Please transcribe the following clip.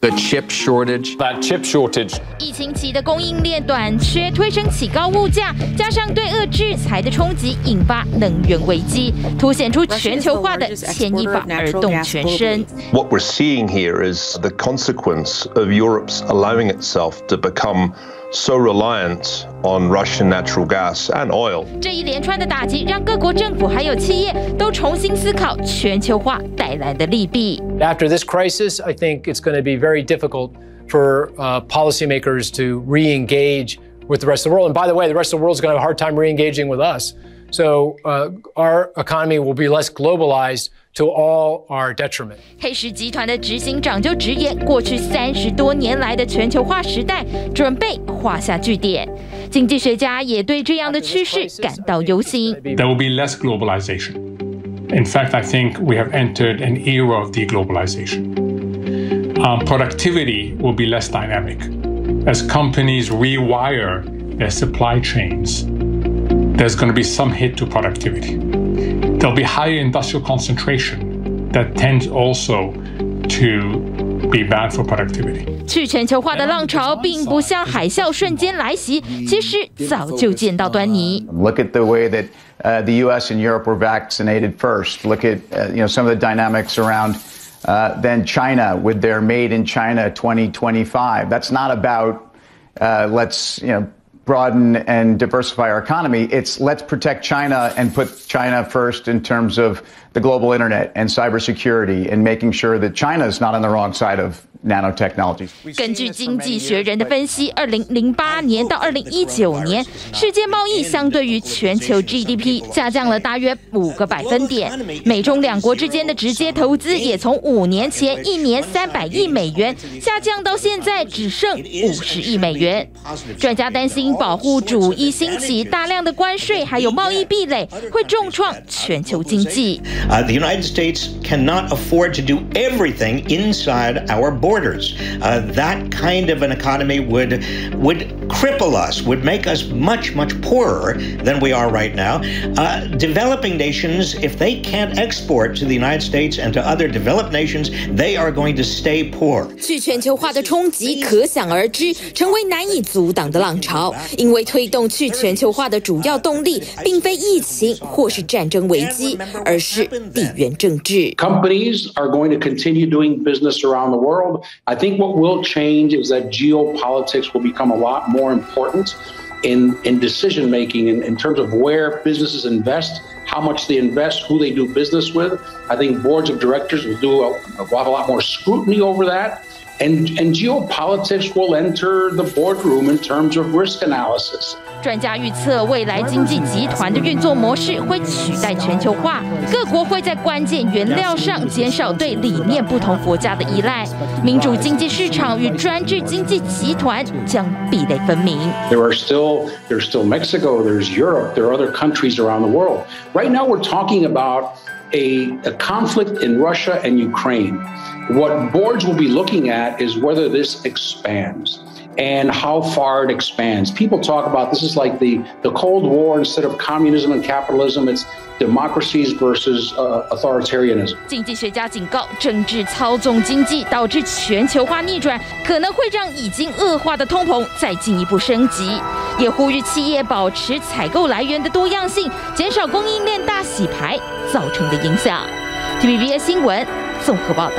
The chip shortage. That chip shortage. 疫情期的供应链短缺推升起高物价，加上对俄制裁的冲击，引发能源危机，凸显出全球化的牵一发而动全身。What we're seeing here is the consequence of Europe's allowing itself to become so reliant on Russian natural gas and oil. 这一连串的打击，让各国政府还有企业都重新思考全球化带来的利弊。After this crisis, I think it's going to be very difficult for policymakers to re-engage with the rest of the world. And by the way, the rest of the world is going to have a hard time re-engaging with us. So our economy will be less globalized to all our detriment. 黑石集团的执行长就直言，过去30多年来的全球化时代准备画下句点。经济学家也对这样的趋势感到忧心。There will be less globalization. In fact, I think we have entered an era of deglobalization. Productivity will be less dynamic. As companies rewire their supply chains, there's going to be some hit to productivity. There'll be higher industrial concentration that tends also to be bad for productivity. 去全球化的浪潮并不像海啸瞬间来袭，其实早就见到端倪。Look at the way that the U.S. and Europe were vaccinated first. Look at some of the dynamics around then China with their Made in China 2025. That's not about let's broaden and diversify our economy. It's let's protect China and put China first in terms of the global internet and cybersecurity and making sure that China is not on the wrong side of nanotechnology. 根据经济学人的分析，2008年到2019年，世界贸易相对于全球 GDP 下降了大约5个百分点。美中两国之间的直接投资也从5年前1年300亿美元下降到现在只剩50亿美元。专家担心保护主义兴起，大量的关税还有贸易壁垒会重创全球经济。The United States cannot afford to do everything inside our borders. That kind of an economy would cripple us, would make us much, much poorer than we are right now. Developing nations, if they can't export to the United States and to other developed nations, they are going to stay poor. 去全球化的冲击可想而知，成为难以阻挡的浪潮。因为推动去全球化的主要动力，并非疫情或是战争危机，而是地缘政治。Companies are going to continue doing business around the world. I think what will change is that geopolitics will become a lot more important in decision making in terms of where businesses invest, how much they invest, who they do business with. I think boards of directors will have a lot more scrutiny over that. And geopolitics will enter the boardroom in terms of risk analysis. 专家预测，未来经济集团的运作模式会取代全球化，各国会在关键原料上减少对理念不同国家的依赖，民主经济市场与专制经济集团将壁垒分明。There's still Mexico, there's Europe, there are other countries around the world. Right now, we're talking about a conflict in Russia and Ukraine. What boards will be looking at is whether this expands and how far it expands. People talk about this is like the Cold War. Instead of communism and capitalism, it's democracies versus authoritarianism. 经济学家警告，政治操纵经济导致全球化逆转，可能会让已经恶化的通膨再进一步升级。也呼吁企业保持采购来源的多样性，减少供应链大洗牌造成的影响。TVBS 新闻综合报道。